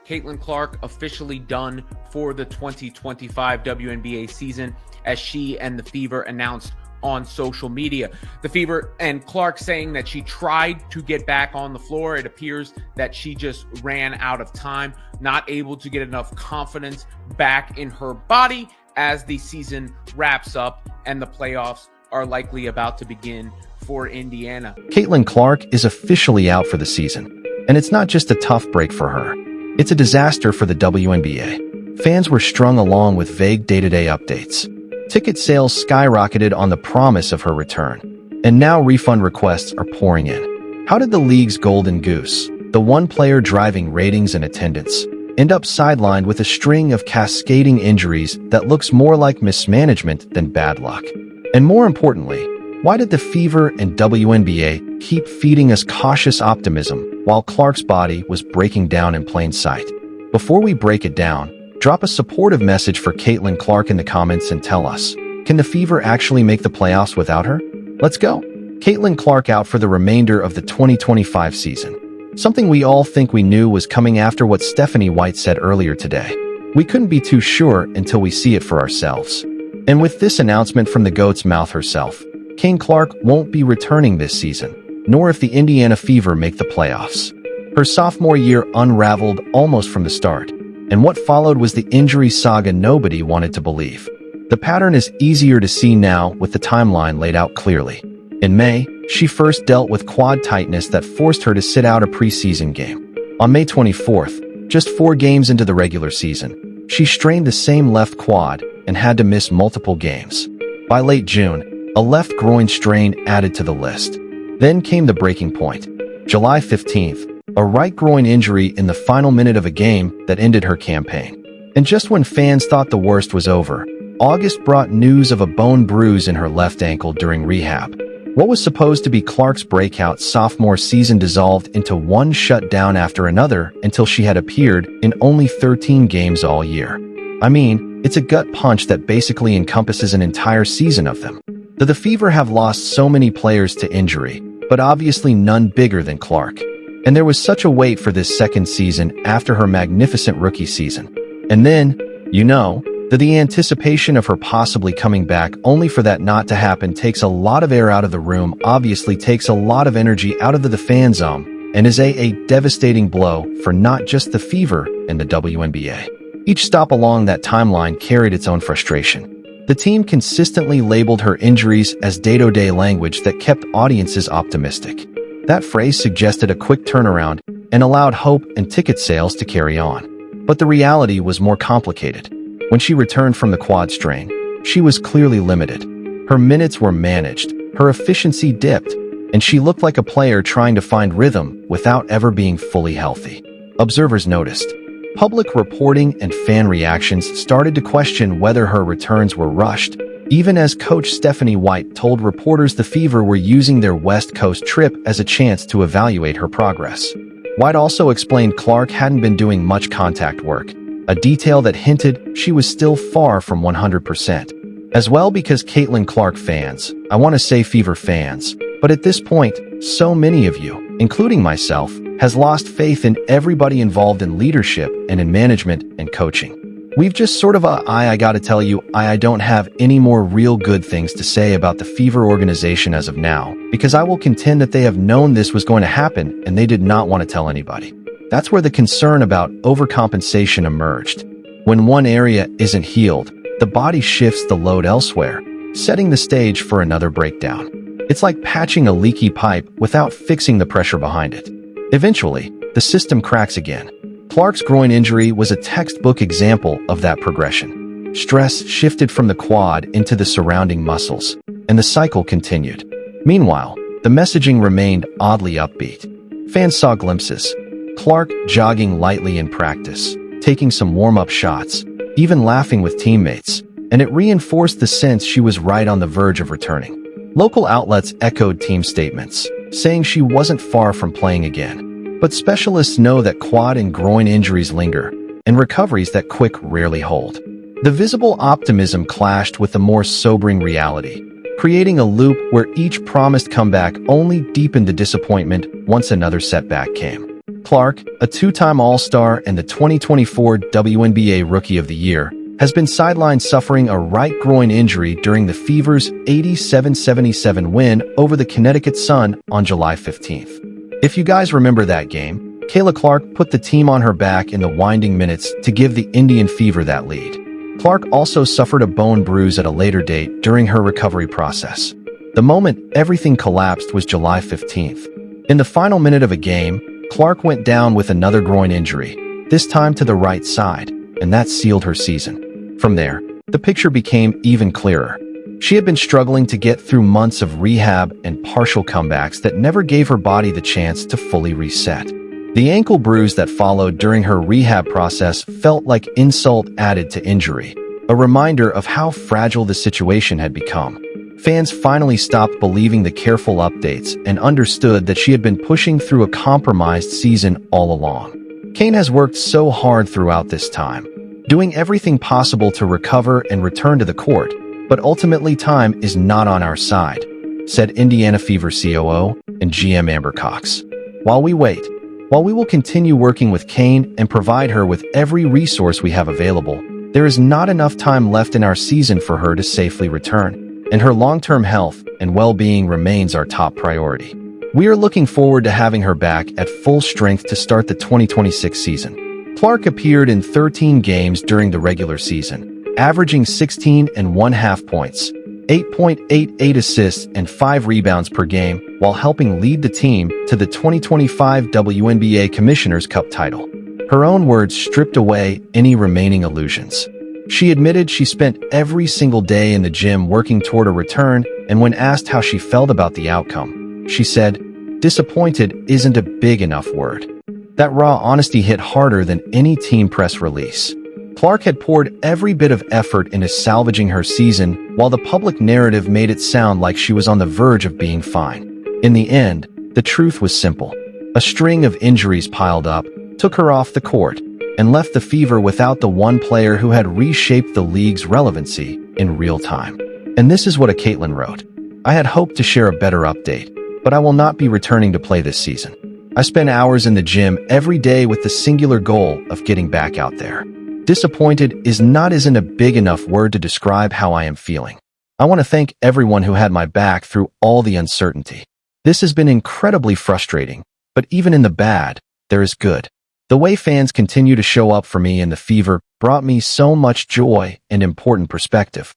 Caitlin Clark officially done for the 2025 WNBA season, as she and the Fever announced on social media. The Fever and Clark saying that she tried to get back on the floor. It appears that she just ran out of time, not able to get enough confidence back in her body as the season wraps up and the playoffs are likely about to begin for Indiana. Caitlin Clark is officially out for the season, and it's not just a tough break for her. It's a disaster for the WNBA. Fans were strung along with vague day-to-day updates. Ticket sales skyrocketed on the promise of her return, and now refund requests are pouring in. How did the league's golden goose, the one player driving ratings and attendance, end up sidelined with a string of cascading injuries that looks more like mismanagement than bad luck? And more importantly, why did the Fever and WNBA keep feeding us cautious optimism while Clark's body was breaking down in plain sight? Before we break it down, drop a supportive message for Caitlin Clark in the comments and tell us, can the Fever actually make the playoffs without her? Let's go. Caitlin Clark out for the remainder of the 2025 season. Something we all think we knew was coming after what Stephanie White said earlier today. We couldn't be too sure until we see it for ourselves. And with this announcement from the GOAT's mouth herself, Caitlin Clark won't be returning this season, nor if the Indiana Fever make the playoffs. Her sophomore year unraveled almost from the start, and what followed was the injury saga nobody wanted to believe. The pattern is easier to see now with the timeline laid out clearly. In May, she first dealt with quad tightness that forced her to sit out a preseason game. On May 24th, just 4 games into the regular season, she strained the same left quad and had to miss multiple games. By late June, a left groin strain added to the list. Then came the breaking point. July 15th, a right groin injury in the final minute of a game that ended her campaign. And just when fans thought the worst was over, August brought news of a bone bruise in her left ankle during rehab. What was supposed to be Clark's breakout sophomore season dissolved into one shutdown after another until she had appeared in only 13 games all year. I mean, it's a gut punch that basically encompasses an entire season of them. The Fever have lost so many players to injury, but obviously none bigger than Clark. And there was such a wait for this second season after her magnificent rookie season. And then, the anticipation of her possibly coming back only for that not to happen takes a lot of air out of the room, obviously takes a lot of energy out of the fan zone, and is a devastating blow for not just the Fever and the WNBA. Each stop along that timeline carried its own frustration. The team consistently labeled her injuries as day-to-day language that kept audiences optimistic. That phrase suggested a quick turnaround and allowed hope and ticket sales to carry on. But the reality was more complicated. When she returned from the quad strain, she was clearly limited. Her minutes were managed, her efficiency dipped, and she looked like a player trying to find rhythm without ever being fully healthy. Observers noticed. Public reporting and fan reactions started to question whether her returns were rushed, even as coach Stephanie White told reporters the Fever were using their West Coast trip as a chance to evaluate her progress. White also explained Clark hadn't been doing much contact work, a detail that hinted she was still far from 100%. As well, because Caitlin Clark fans, I want to say Fever fans, but at this point, so many of you, including myself, has lost faith in everybody involved in leadership and in management and coaching. We've just sort of I gotta tell you, I don't have any more real good things to say about the Fever organization as of now, because I will contend that they have known this was going to happen and they did not want to tell anybody. That's where the concern about overcompensation emerged. When one area isn't healed, the body shifts the load elsewhere, setting the stage for another breakdown. It's like patching a leaky pipe without fixing the pressure behind it. Eventually, the system cracks again. Clark's groin injury was a textbook example of that progression. Stress shifted from the quad into the surrounding muscles, and the cycle continued. Meanwhile, the messaging remained oddly upbeat. Fans saw glimpses. Clark jogging lightly in practice, taking some warm-up shots, even laughing with teammates, and it reinforced the sense she was right on the verge of returning. Local outlets echoed team statements, saying she wasn't far from playing again. But specialists know that quad and groin injuries linger, and recoveries that quick rarely hold. The visible optimism clashed with the more sobering reality, creating a loop where each promised comeback only deepened the disappointment once another setback came. Clark, a two-time All-Star and the 2024 WNBA Rookie of the Year, has been sidelined suffering a right groin injury during the Fever's 87-77 win over the Connecticut Sun on July 15th. If you guys remember that game, Kayla Clark put the team on her back in the winding minutes to give the Indian Fever that lead. Clark also suffered a bone bruise at a later date during her recovery process. The moment everything collapsed was July 15th. In the final minute of a game, Clark went down with another groin injury, this time to the right side, and that sealed her season. From there, the picture became even clearer. She had been struggling to get through months of rehab and partial comebacks that never gave her body the chance to fully reset. The ankle bruise that followed during her rehab process felt like insult added to injury, a reminder of how fragile the situation had become. Fans finally stopped believing the careful updates and understood that she had been pushing through a compromised season all along. Kane has worked so hard throughout this time, doing everything possible to recover and return to the court, but ultimately time is not on our side, said Indiana Fever COO and GM Amber Cox. While we will continue working with Kane and provide her with every resource we have available, there is not enough time left in our season for her to safely return, and her long-term health and well-being remains our top priority. We are looking forward to having her back at full strength to start the 2026 season. Clark appeared in 13 games during the regular season, averaging 16.5 points, 8.88 assists, and 5 rebounds per game, while helping lead the team to the 2025 WNBA Commissioner's Cup title. Her own words stripped away any remaining illusions. She admitted she spent every single day in the gym working toward a return, and when asked how she felt about the outcome, she said, "Disappointed isn't a big enough word." That raw honesty hit harder than any team press release. Clark had poured every bit of effort into salvaging her season, while the public narrative made it sound like she was on the verge of being fine. In the end, the truth was simple. A string of injuries piled up, took her off the court, and left the Fever without the one player who had reshaped the league's relevancy in real time. And this is what a Caitlin wrote. "I had hoped to share a better update, but I will not be returning to play this season. I spend hours in the gym every day with the singular goal of getting back out there. Disappointed isn't a big enough word to describe how I am feeling. I want to thank everyone who had my back through all the uncertainty. This has been incredibly frustrating, but even in the bad, there is good. The way fans continue to show up for me in the Fever brought me so much joy and important perspective."